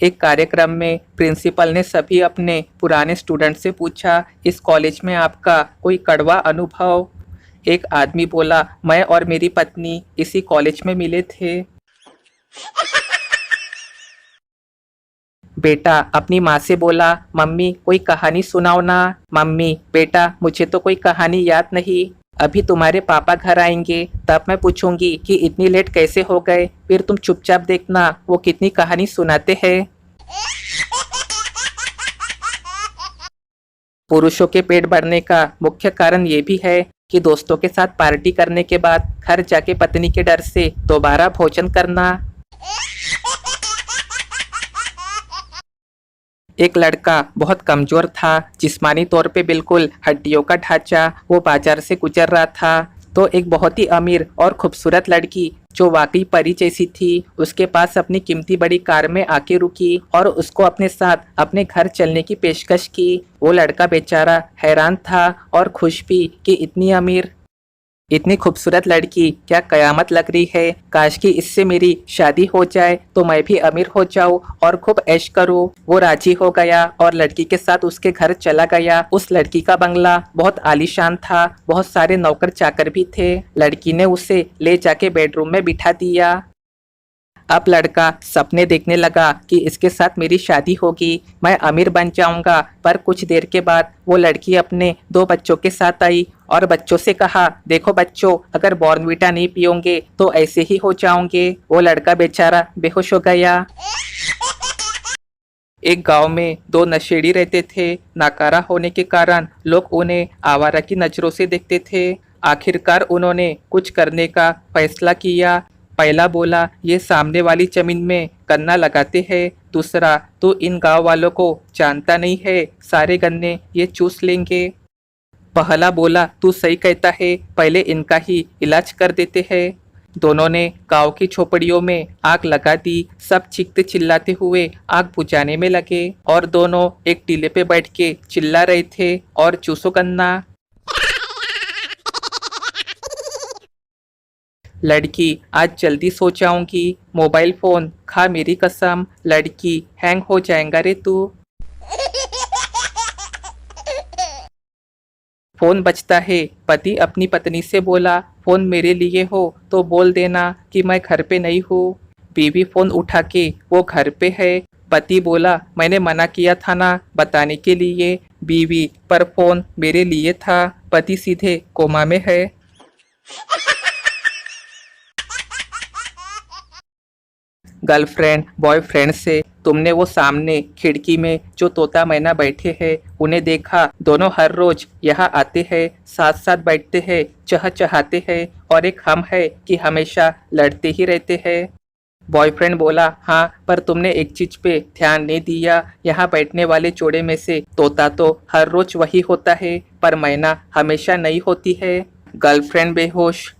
एक कार्यक्रम में प्रिंसिपल ने सभी अपने पुराने स्टूडेंट से पूछा, इस कॉलेज में आपका कोई कड़वा अनुभव। एक आदमी बोला, मैं और मेरी पत्नी इसी कॉलेज में मिले थे। बेटा अपनी माँ से बोला, मम्मी कोई कहानी सुनाओ ना। मम्मी, बेटा मुझे तो कोई कहानी याद नहीं, अभी तुम्हारे पापा घर आएंगे तब मैं पूछूंगी कि इतनी लेट कैसे हो गए, फिर तुम चुपचाप देखना वो कितनी कहानी सुनाते हैं। पुरुषों के पेट बढ़ने का मुख्य कारण ये भी है कि दोस्तों के साथ पार्टी करने के बाद घर जाके पत्नी के डर से दोबारा भोजन करना। एक लड़का बहुत कमजोर था, जिस्मानी तौर पे बिल्कुल हड्डियों का ढांचा। वो बाजार से गुजर रहा था तो एक बहुत ही अमीर और खूबसूरत लड़की जो वाकई परी जैसी थी, उसके पास अपनी कीमती बड़ी कार में आके रुकी और उसको अपने साथ अपने घर चलने की पेशकश की। वो लड़का बेचारा हैरान था और खुश भी कि इतनी अमीर, इतनी खूबसूरत लड़की, क्या कयामत लग रही है। काश कि इससे मेरी शादी हो जाए तो मैं भी अमीर हो जाऊं और खूब ऐश करूं। वो राजी हो गया और लड़की के साथ उसके घर चला गया। उस लड़की का बंगला बहुत आलीशान था, बहुत सारे नौकर चाकर भी थे। लड़की ने उसे ले जाके बेडरूम में बिठा दिया। अब लड़का सपने देखने लगा कि इसके साथ मेरी शादी होगी, मैं अमीर बन जाऊंगा। पर कुछ देर के बाद वो लड़की अपने 2 बच्चों के साथ आई और बच्चों से कहा, देखो बच्चों, अगर बॉर्नवीटा नहीं पियोगे तो ऐसे ही हो जाओगे। वो लड़का बेचारा बेहोश हो गया। एक गांव में 2 नशेड़ी रहते थे। नाकारा होने के कारण लोग उन्हें आवारा की नजरों से देखते थे। आखिरकार उन्होंने कुछ करने का फैसला किया। पहला बोला, ये सामने वाली जमीन में गन्ना लगाते हैं। दूसरा, तू इन गांव वालों को जानता नहीं है, सारे गन्ने ये चूस लेंगे। पहला बोला, तू सही कहता है, पहले इनका ही इलाज कर देते हैं। दोनों ने गांव की झोपड़ियों में आग लगा दी। सब चीखते चिल्लाते हुए आग बुझाने में लगे और दोनों एक टीले पे बैठ के चिल्ला रहे थे, और चूसो गन्ना। लड़की, आज जल्दी सो जाऊंगी, मोबाइल फोन खा मेरी कसम। लड़की, हैंग हो जाएगा रे तू। फोन बजता है। पति अपनी पत्नी से बोला, फोन मेरे लिए हो तो बोल देना कि मैं घर पे नहीं हूँ। बीवी फोन उठा के वो घर पे है। पति बोला, मैंने मना किया था ना बताने के लिए। बीवी, पर फोन मेरे लिए था। पति सीधे कोमा में है। गर्लफ्रेंड बॉयफ्रेंड से, तुमने वो सामने खिड़की में जो तोता मैना बैठे हैं उन्हें देखा? दोनों हर रोज यहाँ आते हैं, साथ साथ बैठते हैं, चहचहाते हैं, और एक हम है कि हमेशा लड़ते ही रहते हैं। बॉयफ्रेंड बोला, हाँ, पर तुमने एक चीज पे ध्यान नहीं दिया, यहाँ बैठने वाले जोड़े में से तोता तो हर रोज वही होता है पर मैना हमेशा नहीं होती है। गर्लफ्रेंड बेहोश।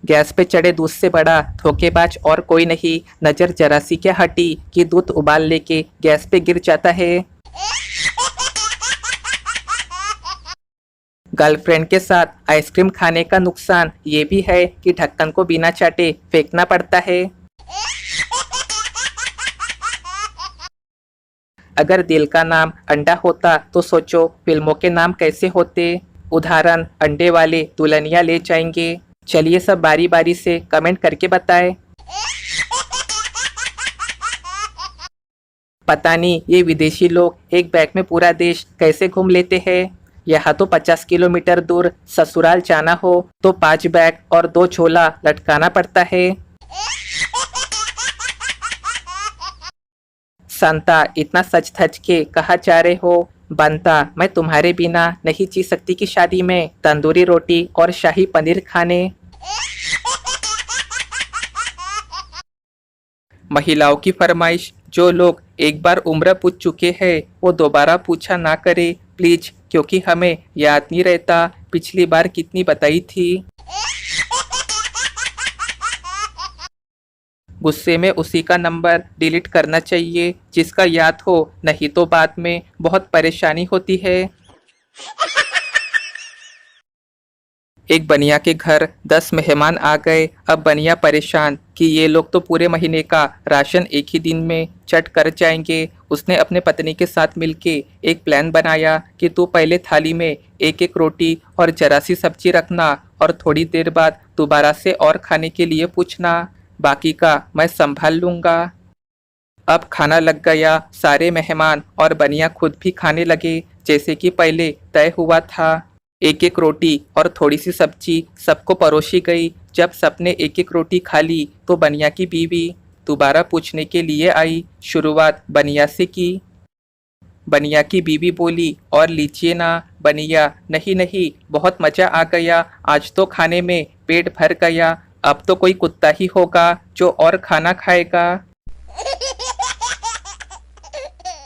गैस पे चढ़े दूध से बड़ा धोखेबाज और कोई नहीं। नजर जरा सी क्या हटी कि दूध उबाल लेके गैस पे गिर जाता है। गर्लफ्रेंड के साथ आइसक्रीम खाने का नुकसान ये भी है कि ढक्कन को बिना चाटे फेंकना पड़ता है। अगर दिल का नाम अंडा होता तो सोचो फिल्मों के नाम कैसे होते। उदाहरण, अंडे वाले दुल्हनिया ले जाएंगे। चलिए सब बारी बारी से कमेंट करके बताएं। पता नहीं ये विदेशी लोग एक बैग में पूरा देश कैसे घूम लेते हैं। यहाँ तो 50 किलोमीटर दूर ससुराल जाना हो तो 5 बैग और 2 झोला लटकाना पड़ता है। संता, इतना सच धज के कहा जा रहे हो? बनता, मैं तुम्हारे बिना नहीं जी सकती की शादी में तंदूरी रोटी और शाही पनीर खाने। महिलाओं की फरमाइश, जो लोग एक बार उम्र पूछ चुके हैं वो दोबारा पूछा ना करे प्लीज, क्योंकि हमें याद नहीं रहता पिछली बार कितनी बताई थी। गुस्से में उसी का नंबर डिलीट करना चाहिए जिसका याद हो, नहीं तो बाद में बहुत परेशानी होती है। एक बनिया के घर 10 मेहमान आ गए। अब बनिया परेशान कि ये लोग तो पूरे महीने का राशन एक ही दिन में चट कर जाएंगे। उसने अपने पत्नी के साथ मिलके एक प्लान बनाया कि तू पहले थाली में एक एक रोटी और जरा सी सब्जी रखना और थोड़ी देर बाद दोबारा से और खाने के लिए पूछना, बाकी का मैं संभाल लूँगा। अब खाना लग गया। सारे मेहमान और बनिया खुद भी खाने लगे जैसे कि पहले तय हुआ था। एक एक रोटी और थोड़ी सी सब्जी सबको परोसी गई। जब सबने एक एक रोटी खा ली तो बनिया की बीवी दोबारा पूछने के लिए आई। शुरुआत बनिया से की। बनिया की बीवी बोली, और लीजिए ना। बनिया, नहीं नहीं, बहुत मज़ा आ गया, आज तो खाने में पेट भर गया। अब तो कोई कुत्ता ही होगा जो और खाना खाएगा।